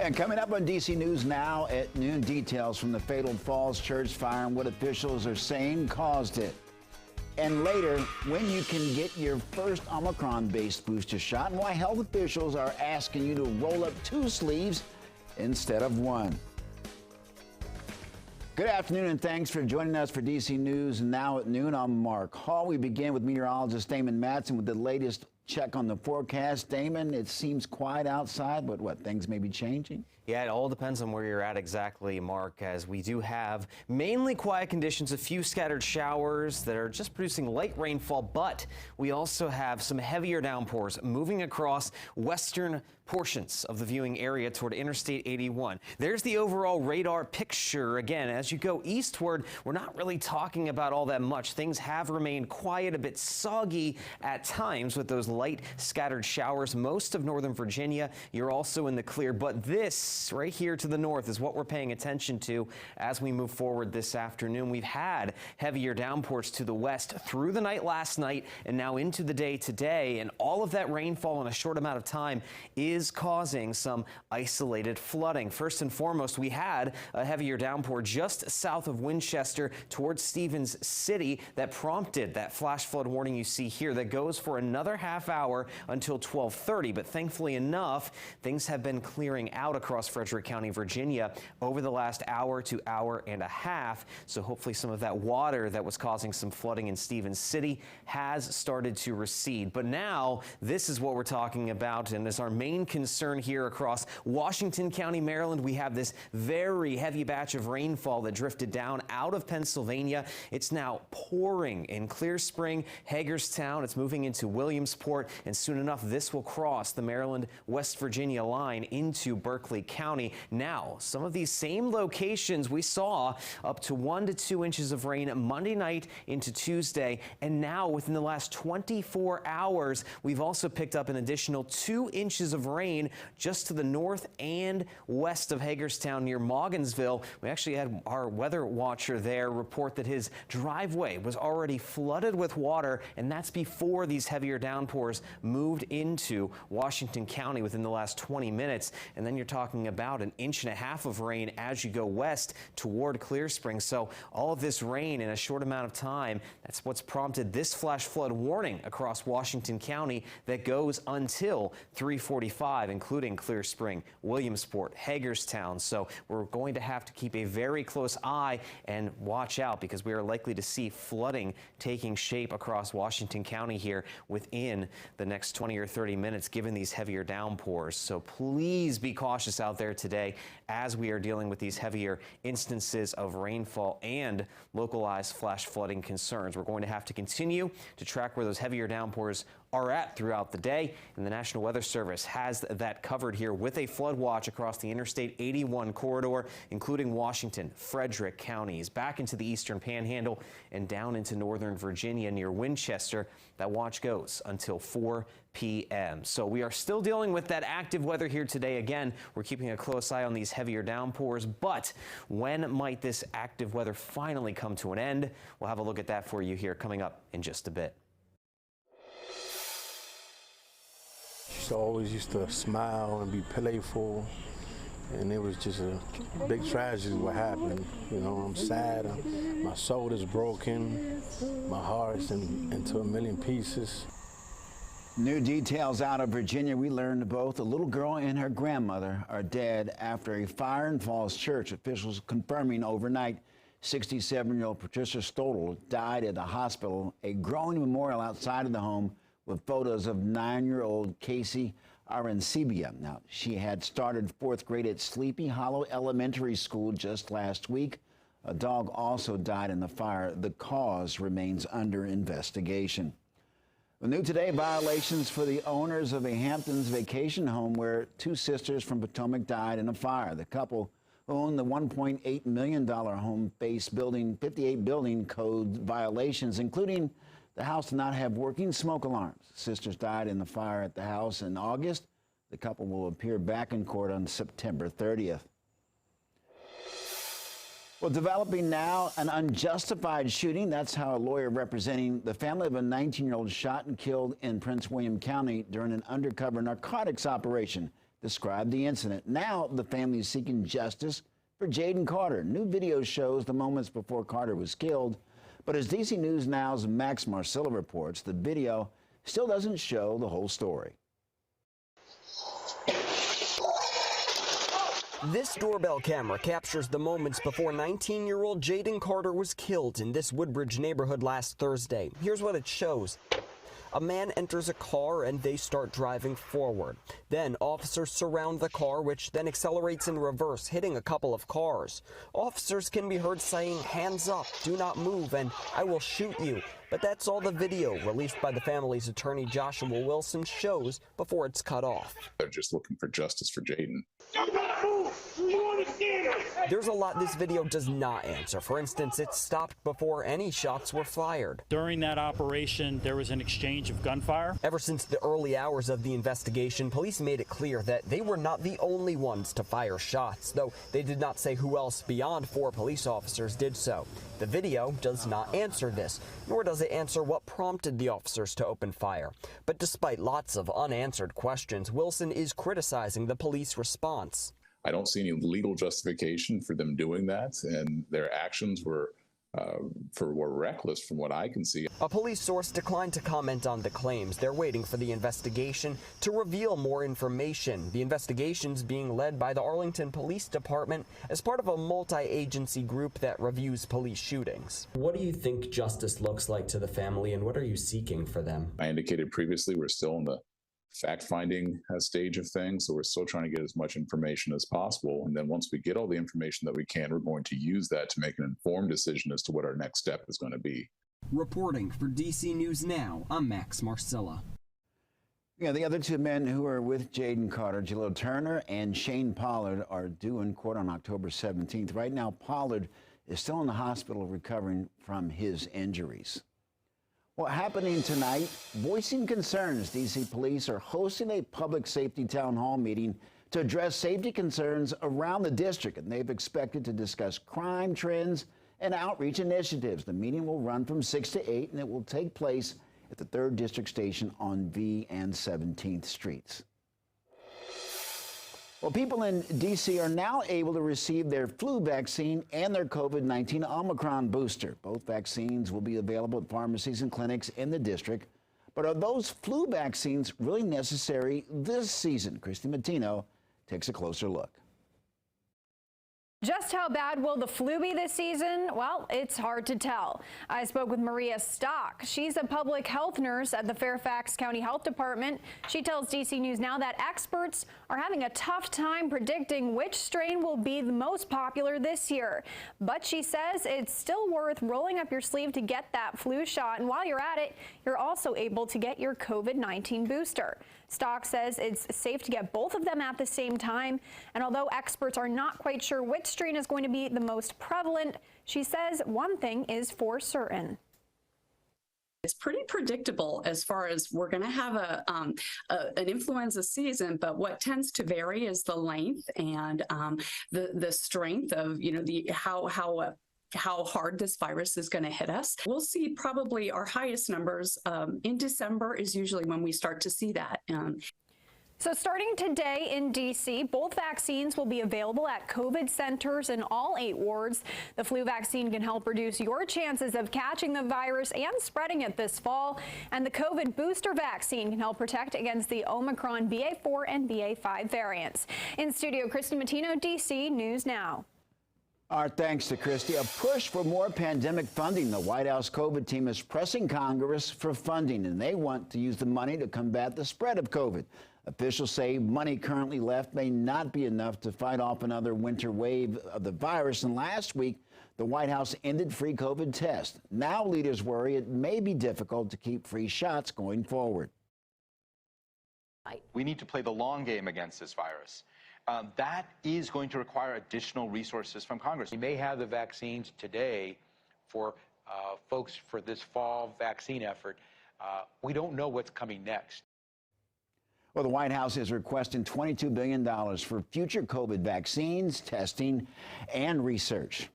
And coming up on DC News Now at noon, details from the fatal Falls Church fire and what officials are saying caused it. And later, when you can get your first Omicron-based booster shot and why health officials are asking you to roll up 2 sleeves instead of 1. Good afternoon and thanks for joining us for DC News Now at noon. I'm Mark Hall. We begin with meteorologist Damon Matson with the latest check on the forecast. Damon, it seems quiet outside, but what, things may be changing? Yeah, it all depends on where you're at exactly, Mark, as we do have mainly quiet conditions, a few scattered showers that are just producing light rainfall, but we also have some heavier downpours moving across western portions of the viewing area toward Interstate 81. There's the overall radar picture. Again, as you go eastward, we're not really talking about all that much. Things have remained quiet, a bit soggy at times with those light scattered showers. Most of northern Virginia, you're also in the clear, but this right here to the north is what we're paying attention to as we move forward this afternoon. We've had heavier downpours to the west through the night last night and now into the day today, and all of that rainfall in a short amount of time is causing some isolated flooding. First and foremost, we had a heavier downpour just south of Winchester towards Stevens City that prompted that flash flood warning you see here that goes for another half hour until 12:30. But thankfully enough, things have been clearing out across Frederick County, Virginia over the last hour to hour and a half. So hopefully some of that water that was causing some flooding in Stevens City has started to recede. But now this is what we're talking about, and is our main concern here across Washington County, Maryland. We have this very heavy batch of rainfall that drifted down out of Pennsylvania. It's now pouring in Clear Spring, Hagerstown. It's moving into Williamsport, and soon enough this will cross the Maryland-West Virginia line into Berkeley County. Now, some of these same locations we saw up to 1 to 2 inches of rain Monday night into Tuesday, and now within the last 24 hours, we've also picked up an additional 2 inches of rain just to the north and west of Hagerstown near Mogginsville. We actually had our weather watcher there report that his driveway was already flooded with water, and that's before these heavier downpours moved into Washington County within the last 20 minutes. And then you're talking about 1.5 inches of rain as you go west toward Clear Spring. So all of this rain in a short amount of time, that's what's prompted this flash flood warning across Washington County that goes until 3:45, including Clear Spring, Williamsport, Hagerstown. So we're going to have to keep a very close eye and watch out, because we are likely to see flooding taking shape across Washington County here within the next 20 or 30 minutes, given these heavier downpours. So please be cautious out there today as we are dealing with these heavier instances of rainfall and localized flash flooding concerns. We're going to have to continue to track where those heavier downpours are at throughout the day, and the National Weather Service has that covered here with a flood watch across the Interstate 81 corridor, including Washington, Frederick counties, back into the eastern panhandle and down into northern Virginia near Winchester. That watch goes until 4 p.m. So we are still dealing with that active weather here today. Again, we're keeping a close eye on these heavier downpours, but when might this active weather finally come to an end? We'll have a look at that for you here coming up in just a bit. She always used to smile and be playful, and it was just a big tragedy what happened. You know, I'm sad, my soul is broken, my heart's into a million pieces. New details out of Virginia. We learned both a little girl and her grandmother are dead after a fire in Falls Church. Officials confirming overnight 67-year-old Patricia Stodel died at the hospital. A growing memorial outside of the home with photos of 9-year-old Casey Arancibia. Now, she had started 4th grade at Sleepy Hollow Elementary School just last week. A dog also died in the fire. The cause remains under investigation. Well, new today, violations for the owners of a Hamptons vacation home where 2 sisters from Potomac died in a fire. The couple who owned the $1.8 million home faced 58 building code violations, including the house did not have working smoke alarms. Sisters died in the fire at the house in August. The couple will appear back in court on September 30th. Well, developing now an unjustified shooting. That's how a lawyer representing the family of a 19-year-old shot and killed in Prince William County during an undercover narcotics operation described the incident. Now the family is seeking justice for Jaden Carter. New video shows the moments before Carter was killed. But as DC News Now's Max Marcilla reports, the video still doesn't show the whole story. This doorbell camera captures the moments before 19-year-old Jaden Carter was killed in this Woodbridge neighborhood last Thursday. Here's what it shows. A man enters a car and they start driving forward. Then officers surround the car, which then accelerates in reverse, hitting a couple of cars. Officers can be heard saying, "Hands up, do not move, and I will shoot you." But that's all the video released by the family's attorney Joshua Wilson shows before it's cut off. They're just looking for justice for Jaden. There's a lot this video does not answer. For instance, it stopped before any shots were fired. During that operation, there was an exchange of gunfire. Ever since the early hours of the investigation, police made it clear that they were not the only ones to fire shots, though they did not say who else beyond 4 police officers did so. The video does not answer this, nor does it answer what prompted the officers to open fire. But despite lots of unanswered questions, Wilson is criticizing the police response. I don't see any legal justification for them doing that, and their actions were reckless from what I can see. A police source declined to comment on the claims. They're waiting for the investigation to reveal more information. The investigation's being led by the Arlington Police Department as part of a multi-agency group that reviews police shootings. What do you think justice looks like to the family, and what are you seeking for them? I indicated previously we're still in the fact-finding stage of things, so we're still trying to get as much information as possible. And then once we get all the information that we can, we're going to use that to make an informed decision as to what our next step is going to be. Reporting for DC News Now, I'm Max Marcilla. Yeah, the other 2 men who are with Jaden Carter, Jalil Turner and Shane Pollard, are due in court on October 17th. Right now, Pollard is still in the hospital recovering from his injuries. Well, happening tonight, voicing concerns. D.C. police are hosting a public safety town hall meeting to address safety concerns around the district, and they've expected to discuss crime trends and outreach initiatives. The meeting will run from 6 to 8, and it will take place at the 3rd District Station on V and 17th Streets. Well, people in D.C. are now able to receive their flu vaccine and their COVID-19 Omicron booster. Both vaccines will be available at pharmacies and clinics in the district. But are those flu vaccines really necessary this season? Christy Matino takes a closer look. Just how bad will the flu be this season? Well, it's hard to tell. I spoke with Maria Stock. She's a public health nurse at the Fairfax County Health Department. She tells DC News Now that experts are having a tough time predicting which strain will be the most popular this year. But she says it's still worth rolling up your sleeve to get that flu shot. And while you're at it, you're also able to get your COVID-19 booster. Stock says it's safe to get both of them at the same time. And although experts are not quite sure which strain is going to be the most prevalent, she says one thing is for certain. It's pretty predictable as far as we're going to have an influenza season, but what tends to vary is the length and the strength of, how hard this virus is going to hit us. We'll see probably our highest numbers in December is usually when we start to see that. So starting today in D.C., both vaccines will be available at COVID centers in all 8 wards. The flu vaccine can help reduce your chances of catching the virus and spreading it this fall. And the COVID booster vaccine can help protect against the Omicron BA4 and BA5 variants. In studio, Christy Matino, D.C. News Now. Our thanks to Christy. A push for more pandemic funding. The White House COVID team is pressing Congress for funding, and they want to use the money to combat the spread of COVID. Officials say money currently left may not be enough to fight off another winter wave of the virus. And last week, the White House ended free COVID tests. Now leaders worry it may be difficult to keep free shots going forward. We need to play the long game against this virus. That is going to require additional resources from Congress. We may have the vaccines today for folks for this fall vaccine effort. We don't know what's coming next. Well, the White House is requesting $22 billion for future COVID vaccines, testing, and research.